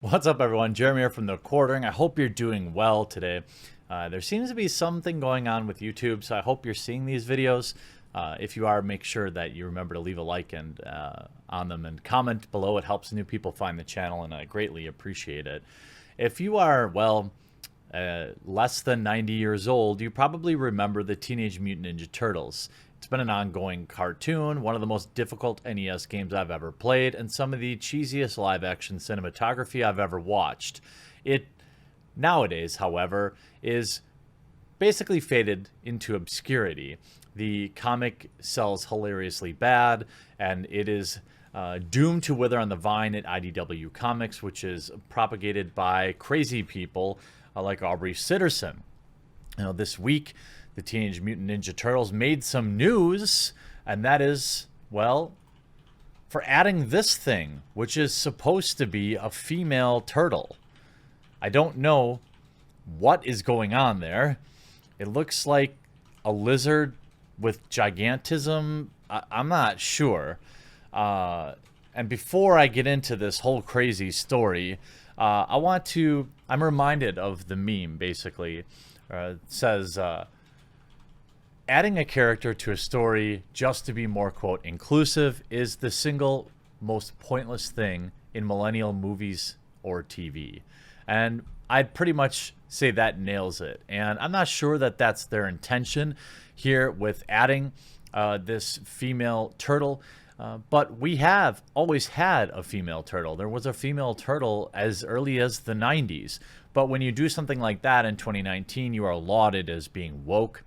What's up, everyone? Jeremy here from The Quartering. I hope you're doing well today. There seems to be something going on with YouTube, so I hope you're seeing these videos. If you are, make sure that you remember to leave a like and on them and comment below. It helps new people find the channel, and I greatly appreciate it. If you are, less than 90 years old, you probably remember the Teenage Mutant Ninja Turtles. It's been an ongoing cartoon, one of the most difficult NES games I've ever played, and some of the cheesiest live-action cinematography I've ever watched. It, nowadays, however, is basically faded into obscurity. The comic sells hilariously bad, and it is doomed to wither on the vine at IDW Comics, which is propagated by crazy people like Aubrey Sitterson. This week, the Teenage Mutant Ninja Turtles made some news, and that is, well, for adding this thing, which is supposed to be a female turtle. I don't know what is going on there. It looks like a lizard with gigantism. I'm not sure. And before I get into this whole crazy story, I'm reminded of the meme, basically. It says, adding a character to a story just to be more, quote, inclusive is the single most pointless thing in millennial movies or TV. And I'd pretty much say that nails it. And I'm not sure that that's their intention here with adding this female turtle. But we have always had a female turtle. There was a female turtle as early as the 90s. But when you do something like that in 2019, you are lauded as being woke.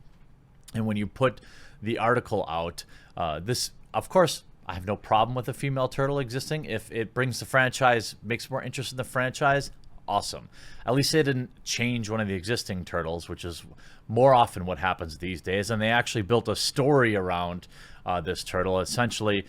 And when you put the article out, of course, I have no problem with a female turtle existing. If it brings the franchise, makes more interest in the franchise, awesome. At least they didn't change one of the existing turtles, which is more often what happens these days. And they actually built a story around this turtle. Essentially,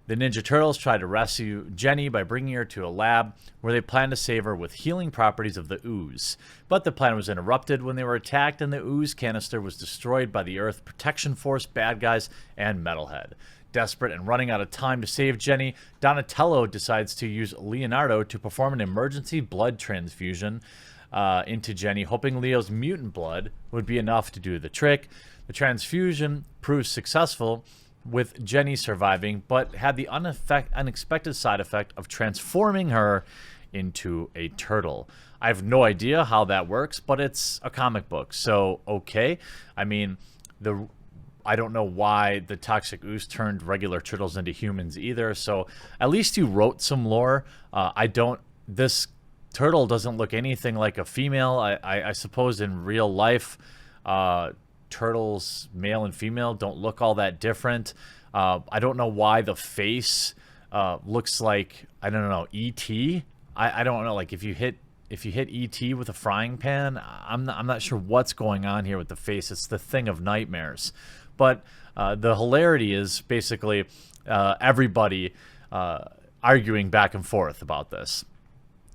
the Ninja Turtles tried to rescue Jenny by bringing her to a lab where they planned to save her with healing properties of the ooze. But the plan was interrupted when they were attacked, and the ooze canister was destroyed by the Earth Protection Force, bad guys, and Metalhead. Desperate and running out of time to save Jenny, Donatello decides to use Leonardo to perform an emergency blood transfusion into Jenny, hoping Leo's mutant blood would be enough to do the trick. The transfusion proves successful, with Jenny surviving, but had the unexpected side effect of transforming her into a turtle. I have no idea how that works, but it's a comic book, so okay. I mean, I don't know why the toxic ooze turned regular turtles into humans either, so at least you wrote some lore. This turtle doesn't look anything like a female. I suppose in real life, turtles, male and female, don't look all that different. I don't know why the face looks like, I don't know, E.T. I don't know, like if you hit E.T. with a frying pan, I'm not sure what's going on here with the face. It's the thing of nightmares. But the hilarity is basically everybody arguing back and forth about this.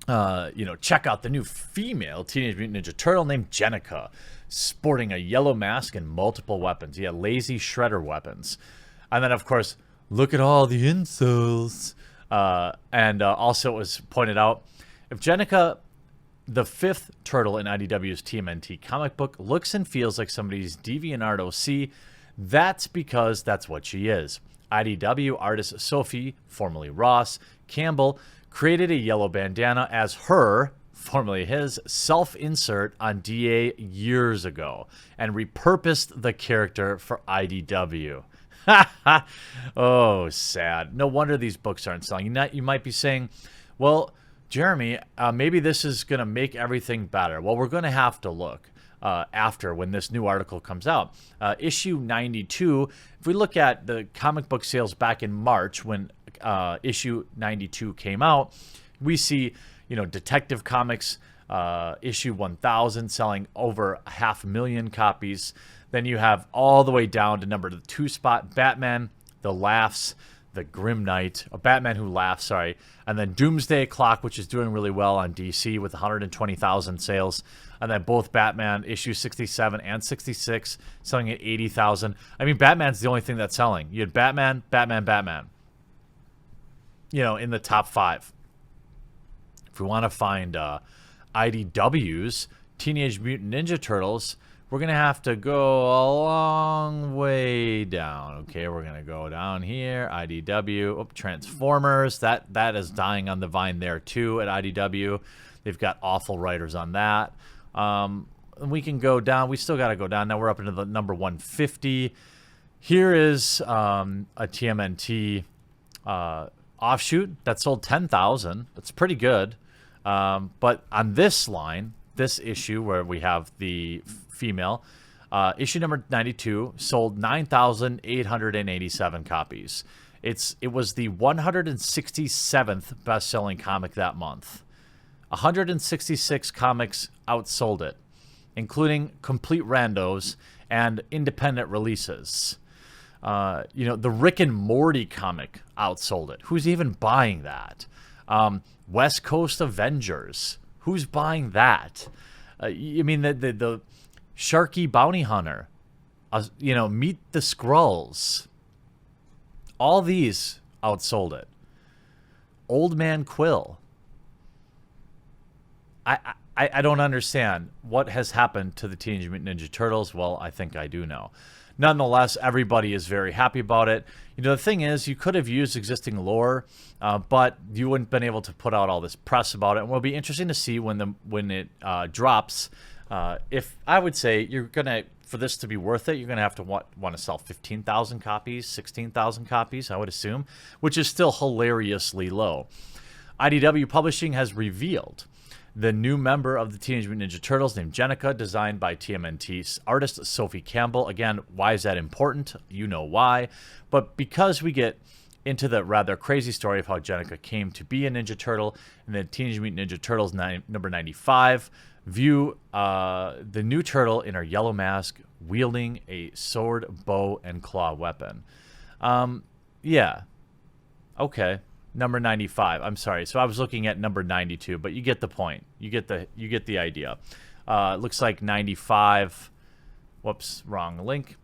Check out the new female Teenage Mutant Ninja Turtle named Jenica, sporting a yellow mask and multiple weapons. Yeah, lazy shredder weapons. And then, of course, look at all the incels. Also it was pointed out, if Jenica, the fifth turtle in IDW's TMNT comic book, looks and feels like somebody's DeviantArt OC, that's because that's what she is. IDW artist Sophie, formerly Ross, Campbell, created a yellow bandana as her, formerly his, self-insert on DA years ago and repurposed the character for IDW. Oh, sad. No wonder these books aren't selling. You might be saying, well, Jeremy, maybe this is going to make everything better. Well, we're going to have to look after when this new article comes out. Issue 92, if we look at the comic book sales back in March when issue 92 came out, we see, Detective Comics issue 1000 selling over 500,000 copies. Then you have all the way down to number 2 spot, Batman, The Laughs, The Grim Knight, a Batman Who Laughs, sorry. And then Doomsday Clock, which is doing really well on DC with 120,000 sales. And then both Batman issue 67 and 66 selling at 80,000. I mean, Batman's the only thing that's selling. You had Batman, Batman, Batman. In the top 5. If we want to find IDW's Teenage Mutant Ninja Turtles, we're going to have to go a long way down. Okay, we're going to go down here, IDW, oh, Transformers. That is dying on the vine there too at IDW. They've got awful writers on that. We can go down. We still got to go down. Now we're up into the number 150. Here is a TMNT offshoot that sold 10,000. That's pretty good. But on this line, this issue where we have the female, issue number 92 sold 9,887 copies. It was the 167th best-selling comic that month. 166 comics outsold it, including complete randos and independent releases. The Rick and Morty comic outsold it. Who's even buying that? West Coast Avengers. Who's buying that? The Sharky Bounty Hunter. Meet the Skrulls. All these outsold it. Old Man Quill. I don't understand what has happened to the Teenage Mutant Ninja Turtles. Well, I think I do know. Nonetheless, everybody is very happy about it. The thing is, you could have used existing lore, but you wouldn't have been able to put out all this press about it. And it'll be interesting to see when it drops. If I would say you're gonna, for this to be worth it, you're gonna have to want to sell 15,000 copies, 16,000 copies, I would assume, which is still hilariously low. IDW Publishing has revealed the new member of the Teenage Mutant Ninja Turtles named Jenica, designed by TMNT artist Sophie Campbell. Again, why is that important? You know why. But because we get into the rather crazy story of how Jenica came to be a Ninja Turtle, and then Teenage Mutant Ninja Turtles number 95, view the new turtle in her yellow mask wielding a sword, bow, and claw weapon. Yeah. Okay. Number 95. I'm sorry. So I was looking at number 92, but you get the point. You get the idea. Looks like 95. Whoops, wrong link.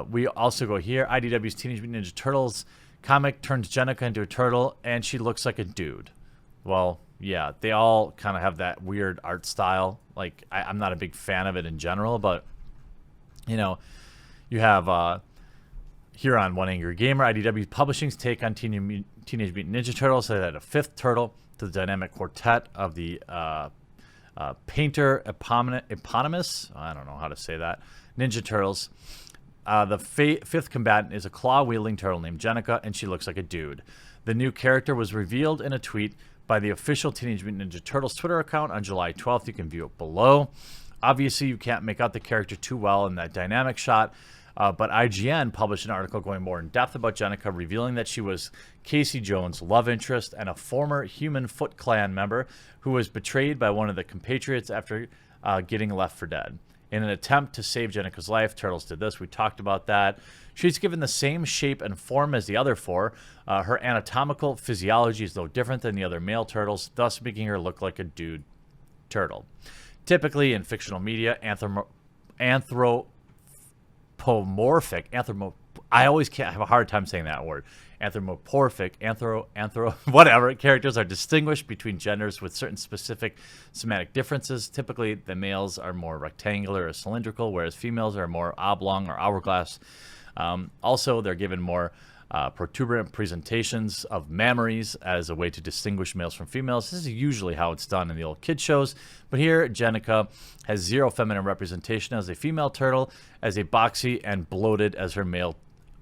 We also go here. IDW's Teenage Mutant Ninja Turtles comic turns Jenica into a turtle, and she looks like a dude. Well, yeah, they all kind of have that weird art style. Like, I'm not a big fan of it in general, but, you have here on One Angry Gamer, IDW Publishing's take on Teenage Mutant Ninja Turtles. They had a fifth turtle to the dynamic quartet of the painter eponymous, I don't know how to say that, Ninja Turtles. The fifth combatant is a claw-wielding turtle named Jenica, and she looks like a dude. The new character was revealed in a tweet by the official Teenage Mutant Ninja Turtles Twitter account on July 12th. You can view it below. Obviously, you can't make out the character too well in that dynamic shot, but IGN published an article going more in depth about Jenica, revealing that she was Casey Jones' love interest and a former Human Foot Clan member who was betrayed by one of the compatriots after getting left for dead. In an attempt to save Jenica's life, Turtles did this. We talked about that. She's given the same shape and form as the other four. Her anatomical physiology is no different than the other male turtles, thus making her look like a dude turtle. Typically, in fictional media, anthropomorphic, I always can't have a hard time saying that word. Anthropomorphic, whatever, characters are distinguished between genders with certain specific semantic differences. Typically, the males are more rectangular or cylindrical, whereas females are more oblong or hourglass. Also, they're given more protuberant presentations of mammaries as a way to distinguish males from females. This is usually how it's done in the old kid shows. But here, Jenica has zero feminine representation as a female turtle, as a boxy and bloated as her male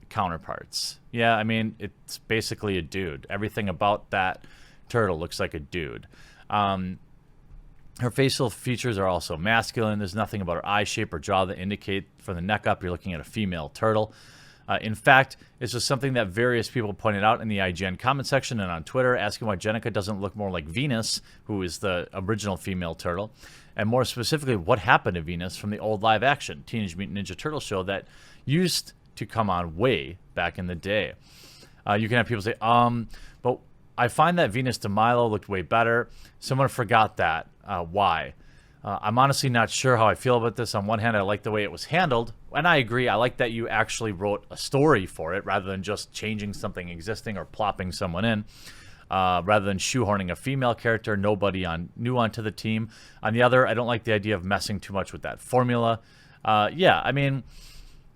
counterparts. Yeah, I mean, it's basically a dude. Everything about that turtle looks like a dude. Her facial features are also masculine. There's nothing about her eye shape or jaw that indicate from the neck up you're looking at a female turtle. In fact, this was something that various people pointed out in the IGN comment section and on Twitter, asking why Jenica doesn't look more like Venus, who is the original female turtle, and more specifically, what happened to Venus from the old live-action Teenage Mutant Ninja Turtles show that used to come on way back in the day. You can have people say, but I find that Venus de Milo looked way better. Someone forgot that. Why? I'm honestly not sure how I feel about this. On one hand, I like the way it was handled, and I agree. I like that you actually wrote a story for it rather than just changing something existing or plopping someone in. rather than shoehorning a female character nobody new onto the team. On the other, I don't like the idea of messing too much with that formula. Yeah, I mean,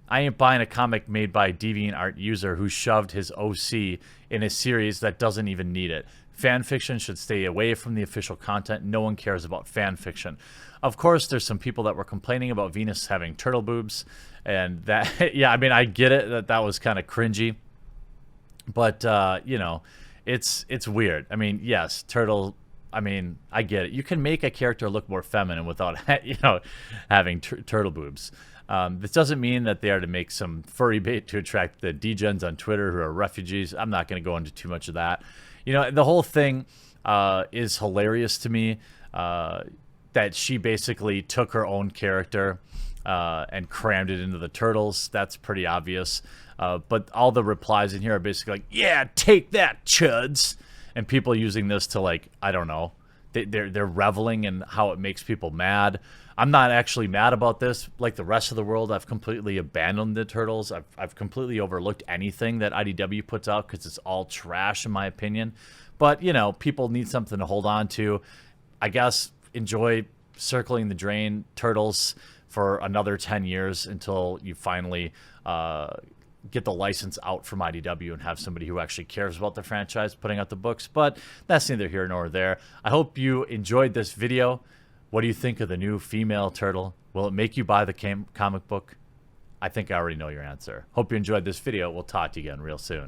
I ain't buying a comic made by a DeviantArt user who shoved his OC in a series that doesn't even need it. Fan fiction should stay away from the official content. No one cares about fan fiction. Of course, there's some people that were complaining about Venus having turtle boobs, and that, yeah, I mean, I get it that was kind of cringy, but you know, it's weird. I mean, yes, turtle. I mean, I get it. You can make a character look more feminine without, you know, having turtle boobs. This doesn't mean that they are to make some furry bait to attract the degens on Twitter who are refugees. I'm not going to go into too much of that. You know, the whole thing is hilarious to me, that she basically took her own character and crammed it into the Turtles. That's pretty obvious. But all the replies in here are basically like, yeah, take that, chuds. And people using this to, like, I don't know, they're reveling in how it makes people mad. I'm not actually mad about this. Like the rest of the world, I've completely abandoned the Turtles. I've completely overlooked anything that IDW puts out because it's all trash in my opinion. But, you know, people need something to hold on to. I guess enjoy circling the drain Turtles for another 10 years until you finally get the license out from IDW and have somebody who actually cares about the franchise putting out the books. But that's neither here nor there. I hope you enjoyed this video. What do you think of the new female turtle? Will it make you buy the comic book? I think I already know your answer. Hope you enjoyed this video. We'll talk to you again real soon.